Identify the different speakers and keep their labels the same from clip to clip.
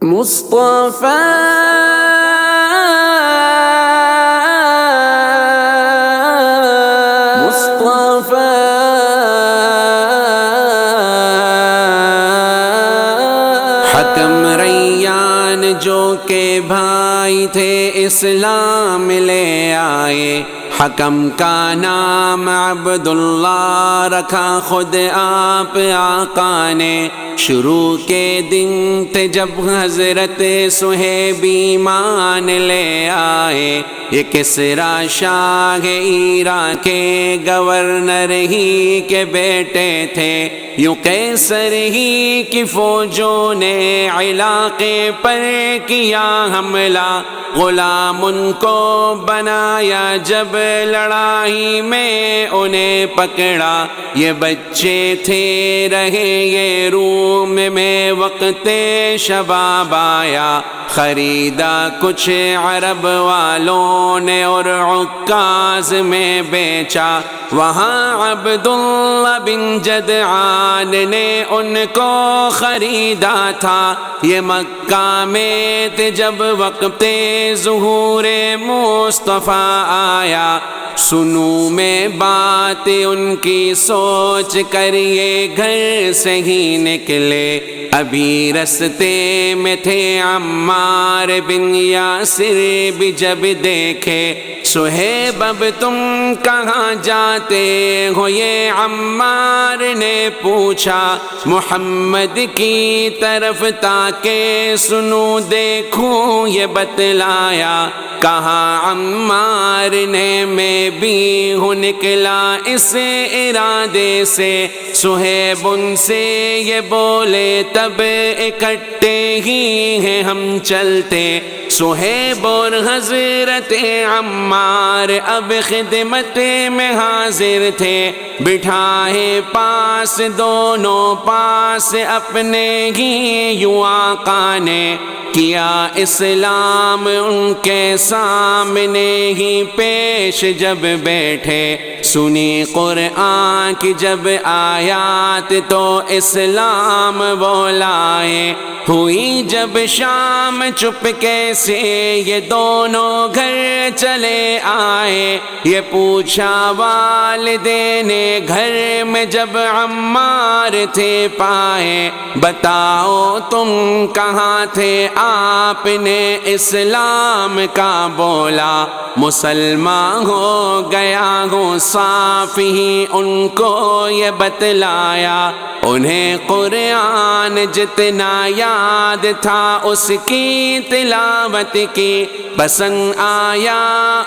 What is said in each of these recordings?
Speaker 1: مصطفیٰ حکم ریان جو کہ بھائی تھے اسلام لے آئے، حکم کا نام عبداللہ رکھا خود آپ آقا نے۔ شروع کے دن تھے جب حضرت صہیب ایمان لے آئے، یہ کسریٰ شاہ عراق کے گورنر ہی کے بیٹے تھے، یوں قیصر ہی کی فوجوں نے علاقے پر کیا حملہ، غلام ان کو بنایا جب لڑائی میں انہیں پکڑا، یہ بچے تھے رہے یہ روم میں وقت شباب آیا، خریدا کچھ عرب والوں نے اور عکاظ میں بیچا، وہاں عبداللہ بن جدعان نے ان کو خریدا تھا، یہ مکہ میں تھے جب وقت ظہور مصطفیٰ آیا، سنو میں بات ان کی سوچ کر یہ گھر سے ہی نکلے، ابھی رستے میں تھے عمار بن یاسر بھی جب دیکھے، صہیب اب تم کہاں جاتے ہو؟ یہ عمار نے پوچھا، محمد کی طرف تاکہ سنو دیکھوں یہ بتلایا، کہا عمار نے میں بھی ہوں نکلا اس ارادے سے، صہیب ان سے یہ بولے تب اکٹھے ہی ہیں ہم چلتے، صہیب اور حضرت عمار اب خدمت میں حاضر تھے، بٹھائے پاس دونوں پاس اپنے ہی، یوں آقا نے کیا اسلام ان کے سامنے ہی پیش جب بیٹھے، سنی قرآن کی جب آیات تو اسلام بولائے، ہوئی جب شام چپکے سے یہ دونوں گھر چلے آئے، یہ پوچھا والدین گھر میں جب عمار تھے پائے، بتاؤ تم کہاں تھے؟ آپ نے اسلام کا بولا، مسلمان ہو گیا ہوں، صاف ہی ان کو یہ بتلایا، انہیں قرآن جتنا یاد تھا اس کی تلاوت کی، پسند آیا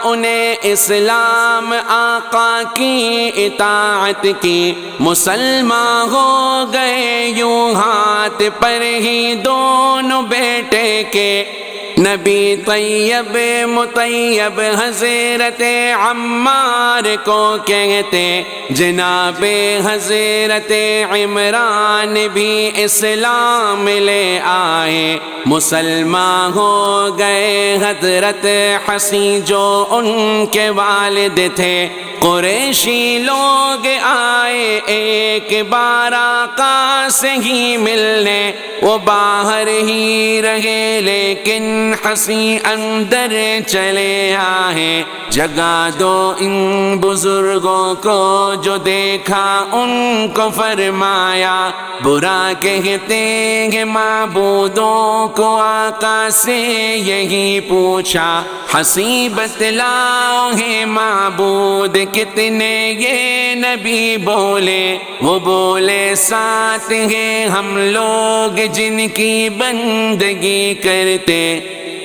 Speaker 1: انہیں اسلام آقا کی اطاعت کی، مسلمان ہو گئے یوں ہاتھ پر ہی دونوں بیٹے کے، نبی طیب مطیب حضرت عمار کو کہتے، جناب حضرت عمران بھی اسلام لے آئے، مسلمان ہو گئے حضرت حسین جو ان کے والد تھے، قریشی لوگ آئے ایک بار آقا سے ہی ملنے، وہ باہر ہی رہے لیکن حسین اندر چلے آئے، جگا دو ان بزرگوں کو جو دیکھا ان کو فرمایا، برا کہتے ہیں معبودوں کو آقا سے یہی پوچھا، حسین بتلاؤ ہے معبود کتنے؟ یہ نبی بولے، وہ بولے 7 ہیں ہم لوگ جن کی بندگی کرتے،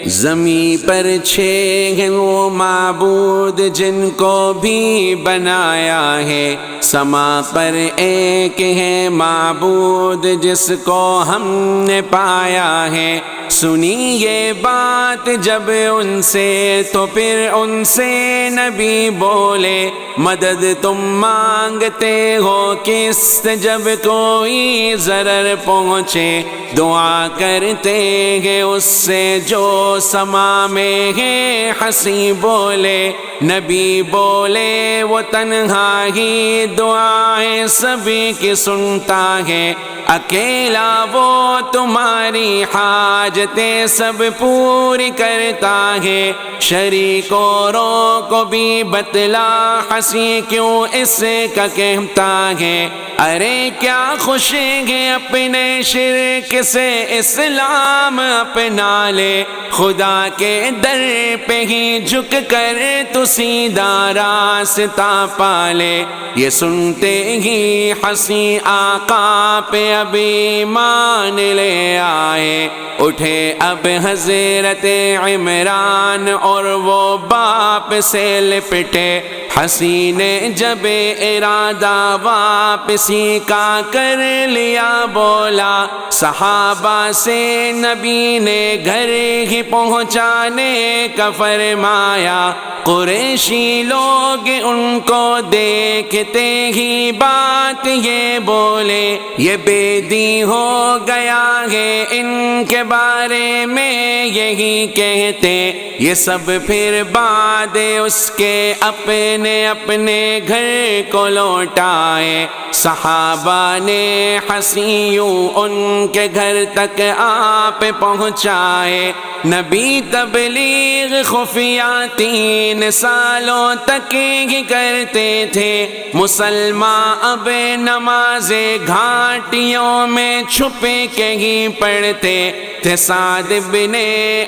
Speaker 1: زمین پر 6 ہیں وہ معبود جن کو بھی بنایا ہے، سما پر 1 ہے معبود جس کو ہم نے پایا ہے، سنی یہ بات جب ان سے تو پھر ان سے نبی بولے، مدد تم مانگتے ہو کس سے؟ جب کوئی ضرر پہنچے دعا کرتے ہیں اس سے جو سما میں ہے، حسین بولے، نبی بولے وہ تنہا ہی دعائیں سبھی کی سنتا ہے، اکیلا وہ تمہاری حاجتیں سب پوری کرتا ہے، شریک اوروں کو بھی بتلا ہنسی کیوں اس کا کہتا ہے۔ ارے کیا خوش ہے اپنے شرک سے اسلام اپنا لے، خدا کے در پہ ہی جھک کر تو سیدھا راستہ پالے۔ یہ سنتے ہی ہنسی آقا پہ اب ایمان لے آئے، اٹھے اب حضرت عمران اور وہ باپ سے لپٹے۔ ہنسی نے جب ارادہ واپسی کا کر لیا، بولا صحابہ سے نبی نے گھر ہی پہنچانے کا فرمایا۔ قریشی لوگ ان کو دیکھتے ہی بات یہ بولے، یہ بے دین ہو گیا ہے، ان کے بارے میں یہی کہتے۔ یہ سب پھر بعد اس کے اپنے اپنے گھر کو لوٹائے۔ صحابہ نے ہنسیوں ان کے گھر تک آپ پہنچائے۔ نبی تبلیغ خفیہ 3 سالوں تک ہی کرتے تھے، مسلمان اب نماز گھاٹیوں میں چھپ کے ہی پڑھتے تھے۔ سعد بن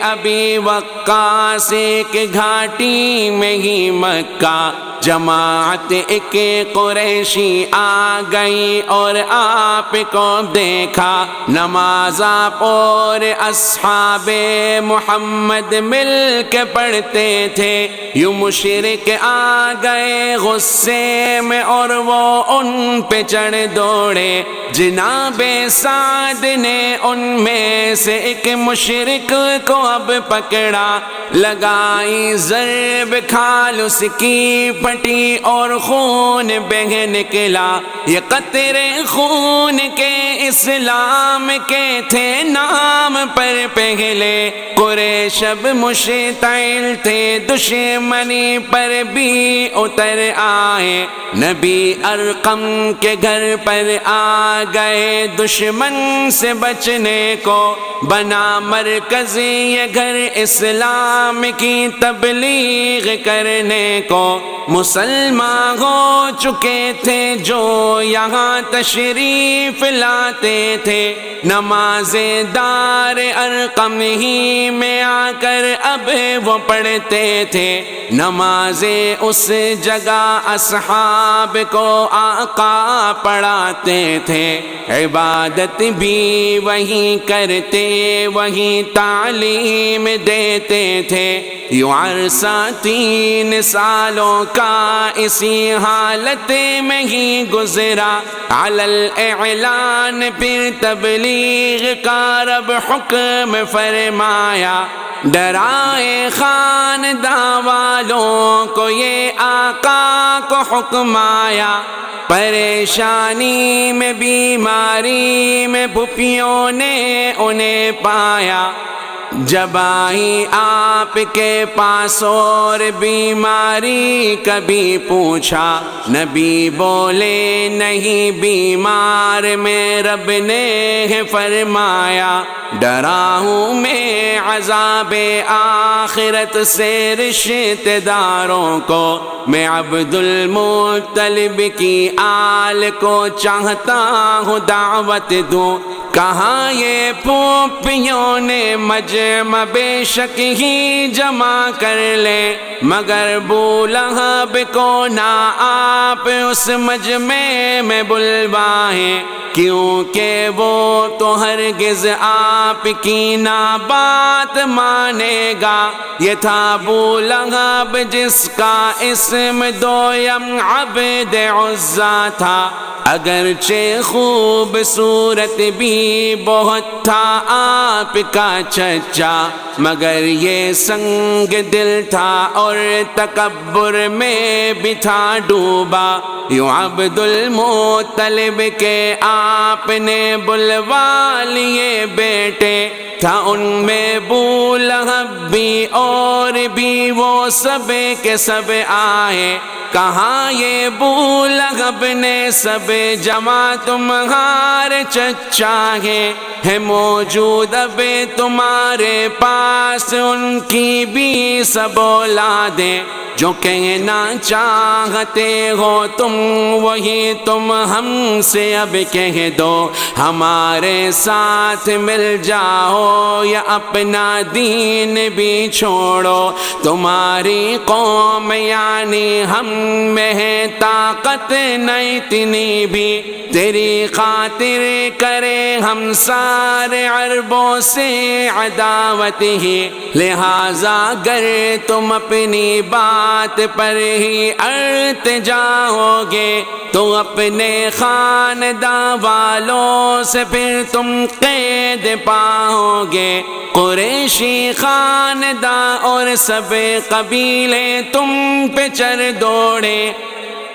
Speaker 1: ابی وقاص ایک گھاٹی میں ہی مکہ، جماعت ایک قریشی آ گئی اور آپ کو دیکھا، نماز آپ اور اصحاب محمد مل کے پڑھتے تھے۔ یوں مشرک آ گئے غصے میں اور وہ ان پہ چڑھ دوڑے۔ جناب سعد نے ان میں سے ایک مشرک کو اب پکڑا، لگائی ضرب، کھال اس کی پھٹی اور خون بہہ نکلا۔ یہ قطرے خون کے اسلام کے تھے نام پر پہلے، قریش اب مشتعل تھے، دشمنی پر بھی اتر آئے۔ نبی ارقم کے گھر پر آ گئے، دشمن سے بچنے کو بنا مرکز یہ گھر اسلام کی تبلیغ کرنے کو۔ مسلمان ہو چکے تھے جو یہاں تشریف لاتے تھے، نماز دار ارقم ہی میں آ کر اب وہ پڑھتے تھے۔ نماز اس جگہ اصحاب کو آقا پڑھاتے تھے، عبادت بھی وہی کرتے، وہی تعلیم دیتے تھے۔ یوں عرصہ 3 سالوں کا اسی حالت میں ہی گزرا، علی الاعلان پھر تبلیغ کا رب حکم فرمایا۔ ڈرائے خاندان والوں کو یہ آقا کو حکم آیا، پریشانی میں بیماری میں پھپھیوں نے انہیں پایا۔ جب آئی آپ کے پاس اور بیماری کبھی پوچھا، نبی بولے نہیں بیمار میں، رب نے فرمایا ڈرا ہوں میں عذاب آخرت سے رشتہ داروں کو، میں عبد المطلب کی آل کو چاہتا ہوں دعوت دوں۔ کہاں یہ پھوپھیوں نے مجمع بے شک ہی جمع کر لے، مگر ابو لہب کو نہ آپ اس مجمع میں بلوائیں، کیونکہ وہ تو ہرگز آپ کی نہ بات مانے گا۔ یہ تھا ابو لہب جس کا اسم دویم عبد عزا تھا، اگرچہ خوبصورت بھی بہت تھا آپ کا چچا، مگر یہ سنگ دل تھا اور تکبر میں بھی تھا ڈوبا۔ یوں عبد المطلب کے آپ نے بلوا لیے بیٹے، تھا ان میں ابو لہب بھی اور بھی وہ سب کے سب آئے، کہاں یہ ابو لہب نے سب جمع تمہارے چچا ہے موجود اب تمہارے پاس ان کی بھی سب اولادیں، جو کہنا چاہتے ہو تم وہی تم ہم سے اب کہہ دو، ہمارے ساتھ مل جاؤ یا اپنا دین بھی چھوڑو، تمہاری قوم یعنی ہم میں ہے طاقت نہیں اتنی بھی، تیری خاطر کرے ہم سارے عربوں سے عداوت ہی، لہذا گر تم اپنی بات پر ہی ارت جاؤ گے تو اپنے خاندان والوں سے پھر تم قید پاؤ گے، قریشی خاندان اور سب قبیلے تم پہ چڑھ دوڑے،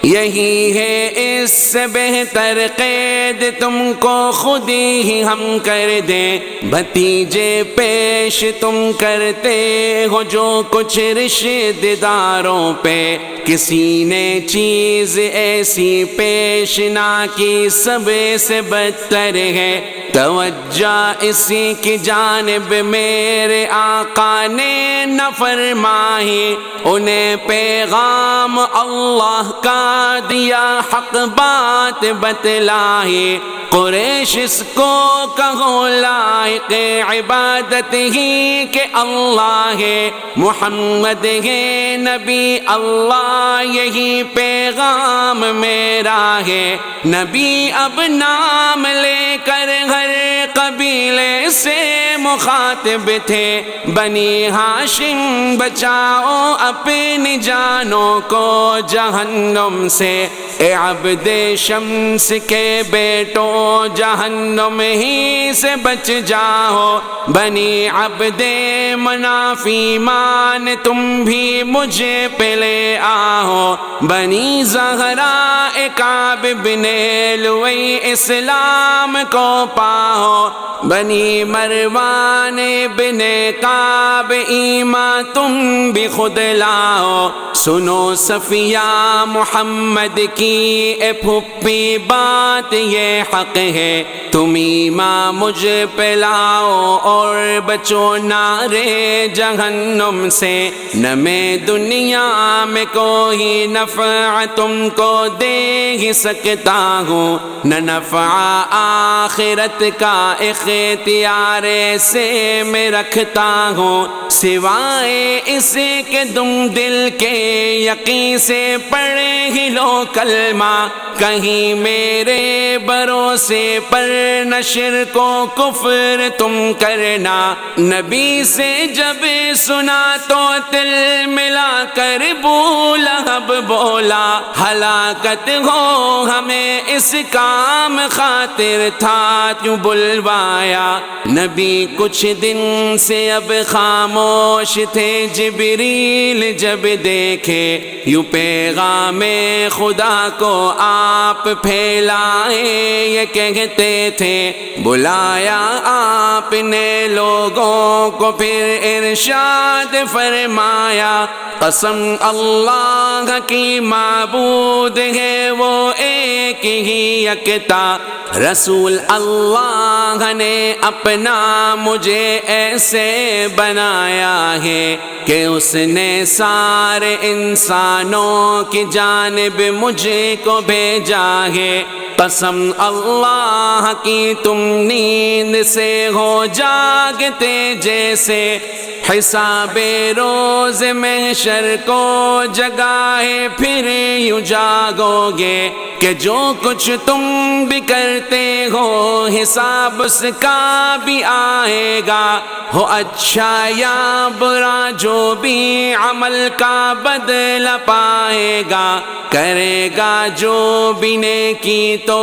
Speaker 1: یہی ہے اس سے بہتر قید تم کو خود ہی ہم کر دیں، بھتیجے پیش تم کرتے ہو جو کچھ رشتہ داروں پہ، کسی نے چیز ایسی پیش نہ کی سب سے بدتر ہے، توجہ اسی کی جانب میرے آقا نے نہ فرمائی، انہیں پیغام اللہ کا دیا حق بات بتلائی، قریش اس کو کہو لائق عبادت ہی کہ اللہ ہے، محمد ہے نبی اللہ یہی پیغام میرا ہے، نبی اب نام لے کر ہر قبیلے سے مخاطب تھے، بنی ہاشم بچاؤ اپنی جانوں کو جہنم سے، اے عبد شمس کے بیٹوں جہنم ہی سے بچ جاؤ، بنی عبد مناف ایمان تم بھی مجھے پہ لے آؤ، بنی زہرا کعب بن لؤی اسلام کو پاؤ، بنی مروان بن کعب ایمان تم بھی خود لاؤ، سنو صفیہ محمد کی اے پھپھی بات یہ حق ہے، تم ایمان مجھ پہ لاؤ اور بچو نارے جہنم سے، نہ میں دنیا میں کوئی نفع تم کو دے ہی سکتا ہوں، نہ نفع آخرت کا اختیار سے میں رکھتا ہوں، سوائے اس کے تم دل کے یقین سے پڑھے ہی لو کلمہ، کہیں میرے بھروسے پر نہ شرک و کفر تم کرنا، نبی سے جب سنا تو دل ملا کر ابو لہب بولا، ہلاکت ہو ہمیں اس کام خاطر تھا کیوں بلوایا، نبی کچھ دن سے اب خاموش تھے، جبریل جب دیکھے یوں پیغام خدا کو آپ پھیلائے، یہ کہتے تھے بلایا آپ نے لوگوں کو، پھر ارشاد فرمایا قسم اللہ کی معبود ہے وہ ایک ہی یکتا، رسول اللہ نے اپنا مجھے ایسے بنایا ہے کہ اس نے سارے انسانوں کی جانب مجھے کو بھیجا ہے، قسم اللہ کی تم نیند سے ہو جاگتے جیسے، حساب روز محشر کو جگائے پھر یوں جاگو گے کہ جو کچھ تم بھی کرتے ہو حساب اس کا بھی آئے گا، ہو اچھا یا برا جو بھی عمل کا بدلہ پائے گا، کرے گا جو بھی نیکی تو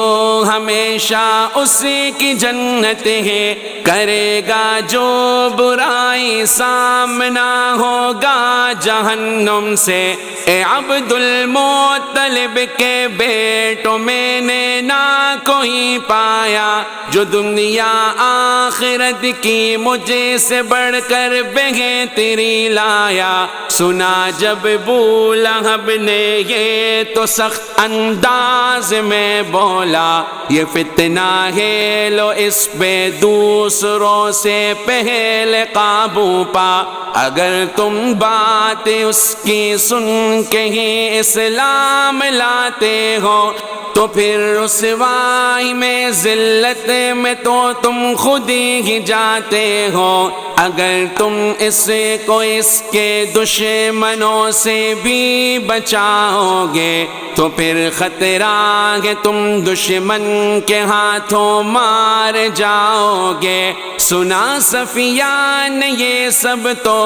Speaker 1: ہمیشہ اس کی جنت ہے، کرے گا جو برائی سامنا ہوگا جہنم سے، اے عبد المطلب کے بیٹے بیٹوں میں نے نہ کوئی پایا، جو دنیا آخرت کی مجھے سے بڑھ کر بہتری لایا۔ سنا جب ابو لہب نے یہ تو سخت انداز میں بولا، یہ فتنہ ہے لو اس پہ دوسروں سے پہلے قابو پا۔ اگر تم بات اس کی سن کے ہی اسلام لاتے ہو تو پھر رسوائی میں ذلت میں تو تم خود ہی جاتے ہو۔ اگر تم اس کو اس کے دشمنوں سے بھی بچاؤ گے تو پھر خطرہ ہے تم دشمن کے ہاتھوں مار جاؤ گے۔ سنا صفیہ نے یہ سب تو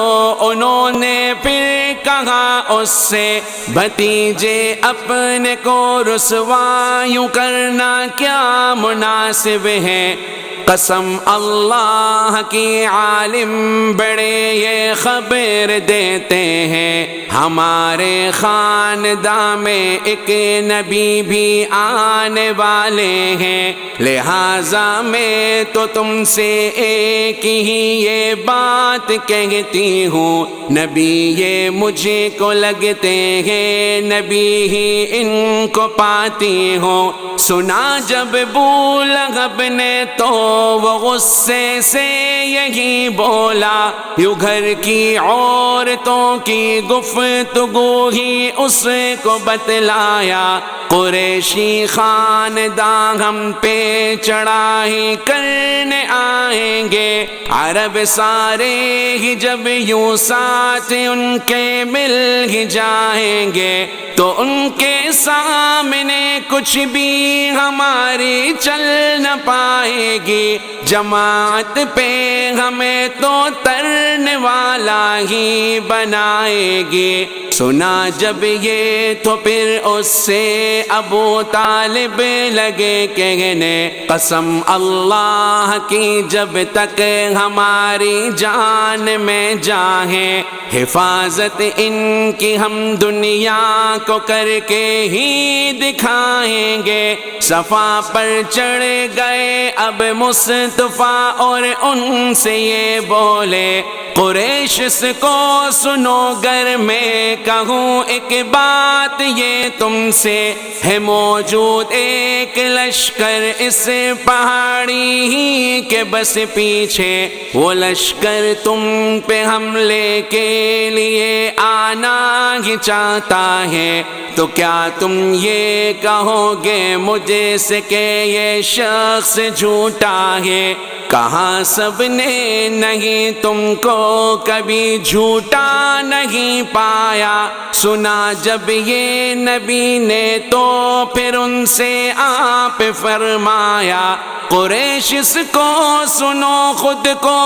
Speaker 1: انہوں نے پھر کہا اس سے، بھتیجے اپنے کو رسوا یوں کرنا کیا مناسب ہے؟ قسم اللہ کی عالم بڑے یہ خبر دیتے ہیں، ہمارے خاندان میں ایک نبی بھی آنے والے ہیں، لہذا میں تو تم سے ایک ہی یہ بات کہتی ہوں، نبی یہ مجھے کو لگتے ہیں، نبی ہی ان کو پاتی ہوں۔ سنا جب ابو لہب نے تو وہ غصے سے یہی بولا، یوں گھر کی عورتوں کی گفتگو ہی اس کو بتلایا، قریشی خاندان ہم پہ چڑھائی کرنے آئیں گے، عرب سارے ہی جب یوں ساتھ ان کے مل ہی جائیں گے تو ان کے سامنے کچھ بھی ہماری چل نہ پائے گی، جماعت پہ ہمیں تو ترنے والا ہی بنائے گی۔ سنا جب یہ تو پھر اس سے ابو طالب لگے کہنے، قسم اللہ کی جب تک ہماری جان میں جاہیں، حفاظت ان کی ہم دنیا کو کر کے ہی دکھائیں گے۔ صفا پر چڑھ گئے اب مصطفیٰ اور ان سے یہ بولے، قریش کو سنو گر میں کہوں ایک بات یہ تم سے، ہے موجود ایک لشکر اس پہاڑی ہی کے بس پیچھے، وہ لشکر تم پہ حملے کے لیے آنا ہی چاہتا ہے، تو کیا تم یہ کہو گے مجھے سے کہ یہ شخص جھوٹا ہے؟ کہاں سب نے نہیں تم کو کبھی جھوٹا نہیں پایا۔ سنا جب یہ نبی نے تو پھر ان سے آپ فرمایا، قریش کو سنو خود کو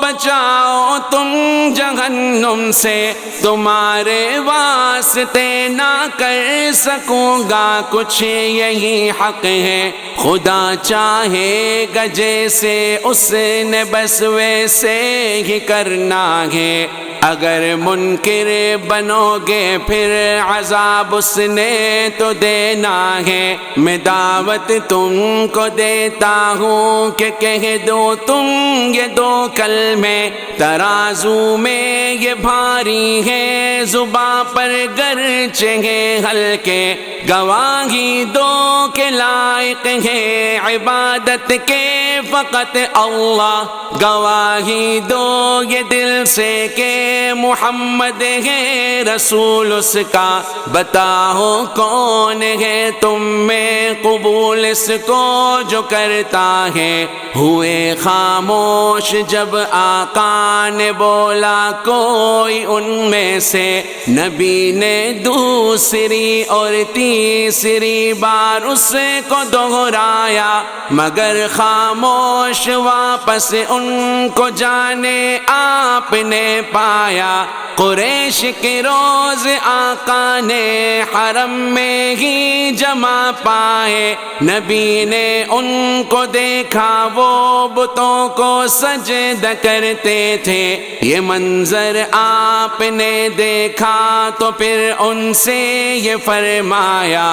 Speaker 1: بچاؤ تم جہنم سے، تمہارے واسطے نہ کر سکوں گا کچھ یہی حق ہے، خدا چاہے گا جیسے اس نے بس ویسے ہی کرنا ہے، اگر منکر بنو گے پھر عذاب اس نے تو دینا ہے، میں دعوت تم کو دیتا ہوں کہ کہہ دو تم یہ دو کلمے، ترازو میں یہ بھاری ہے زباں پر گرچہ ہے ہلکے، گواہی دو کے لائق ہے عبادت کے فقط اللہ، گواہی دو یہ دل سے کہ محمد ہے رسول اس کا، بتاؤ کون ہے تم میں قبول اس کو جو کرتا ہے؟ ہوئے خاموش جب آقا نے بولا کوئی ان میں سے، نبی نے دوسری اور تیسری بار اس کو دہرایا، مگر خاموش واپس ان کو جانے آ آپ نے پایا قریش کے روز آقا نے حرم میں ہی جمع پائے نبی نے ان کو دیکھا وہ بتوں کو سجدہ کرتے تھے یہ منظر آپ نے دیکھا تو پھر ان سے یہ فرمایا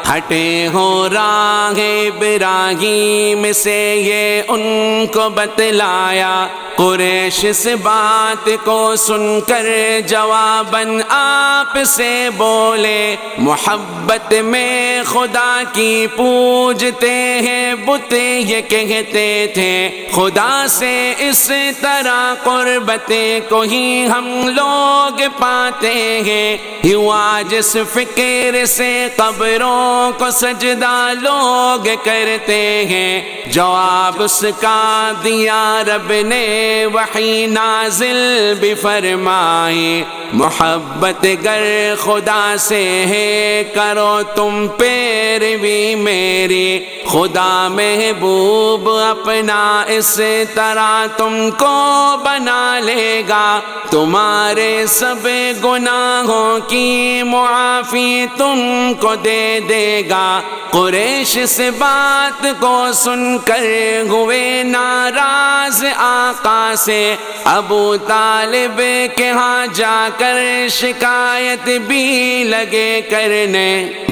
Speaker 1: ہٹے ہو راہ ابراہیم سے یہ ان کو بتلایا قریش اس بات کو سن کر جواباً آپ سے بولے محبت میں خدا کی پوجتے ہیں بت یہ کہتے تھے خدا سے اس طرح قربت کو ہی ہم لوگ پاتے ہیں ہوا جس فکر سے قبروں کو سجدہ لوگ کرتے ہیں جواب اس کا دیا رب نے وحی نازل بھی فرمائی محبت گر خدا سے ہے کرو تم پیروی میری خدا محبوب اپنا اس طرح تم کو بنا لے گا تمہارے سب گناہوں کی معافی تم کو دے دے گا قریش سے بات کو سن کر ہوئے ناراض آقا سے ابو طالب کے ہاں جا کر شکایت بھی لگے کرنے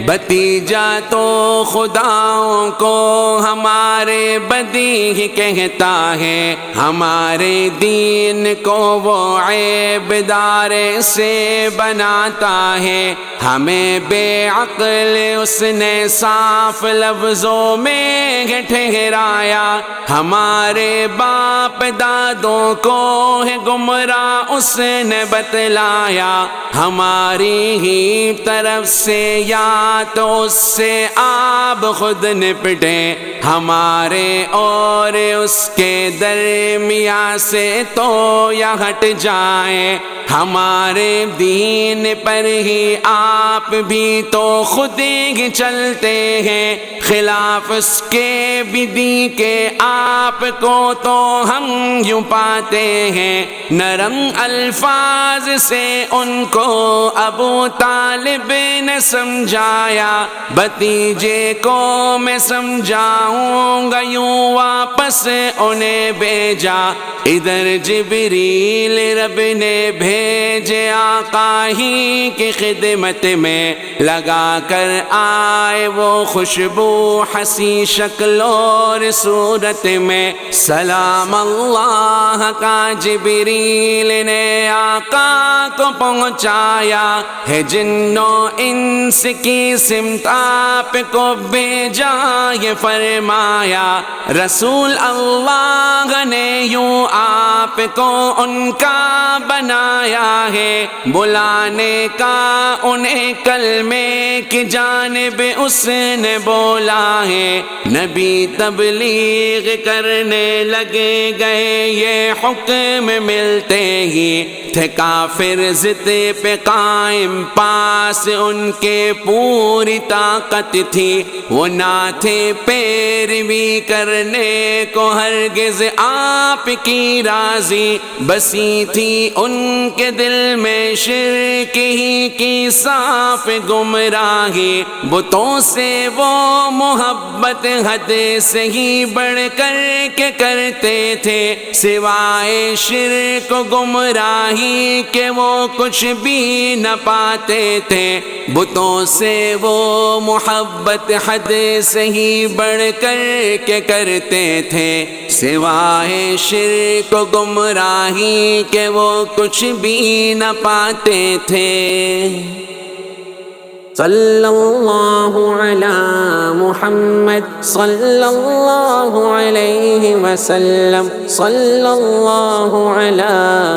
Speaker 1: بھتیجا تو خداؤں کو ہمارے بدی ہی کہتا ہے ہمارے دین کو وہ عیب دار سے بناتا ہے ہمیں بے عقل اس نے صاف لفظوں میں ٹھہرایا ہمارے باپ دادوں کو ہے گمراہ اس نے بتلایا ہماری ہی طرف سے یا تو اس سے آپ خود نپٹے ہمارے اور اس کے درمیان سے تو یا ہٹ جائیں ہمارے دین پر ہی آپ بھی تو خود ہی چلتے ہیں خلاف اس کے بھی دی کہ آپ کو تو ہم یوں پاتے ہیں نرم الفاظ سے ان کو ابو طالب نے سمجھایا بھتیجے کو میں سمجھاؤں گا یوں واپس انہیں بھیجا ادھر جبریل رب نے بھیجے آقا ہی کی خدمت میں لگا کر آئے وہ خوشبو حسین شکل اور صورت میں سلام اللہ کا جبریل نے آقا کو پہنچایا ہے جن و انس کی سمت آپ کو بھیجا یہ فرمایا رسول اللہ نے یوں آپ کو ان کا بنایا ہے بلانے کا انہیں کلمے کی جانب اس نے بولا ہے نبی تبلیغ کرنے لگے گئے یہ حکم ملتے ہی تھے کافر ضد پہ قائم پاس ان کے پوری طاقت تھی وہ نہ تھے پیروی کرنے کو ہرگز آپ کی راضی بسی تھی ان کے دل میں شرک ہی کی صاف گمراہی بتوں سے وہ محبت حد سے ہی بڑھ کر کے کرتے تھے سوائے شرک و گمراہی کے وہ کچھ بھی نہ پاتے تھے بتوں سے وہ محبت حد سے ہی بڑھ کر کے کرتے تھے سوائے شرک و گمراہی کے وہ کچھ بھی نہ پاتے تھے صلی اللہ علی محمد صلی اللہ علیہ وسلم صلی اللہ علی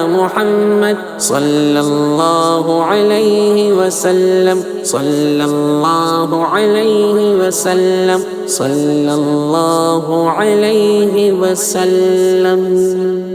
Speaker 1: محمد صلی اللہ علیہ وسلم صلی اللہ علیہ وسلم صلی اللہ علیہ وسلم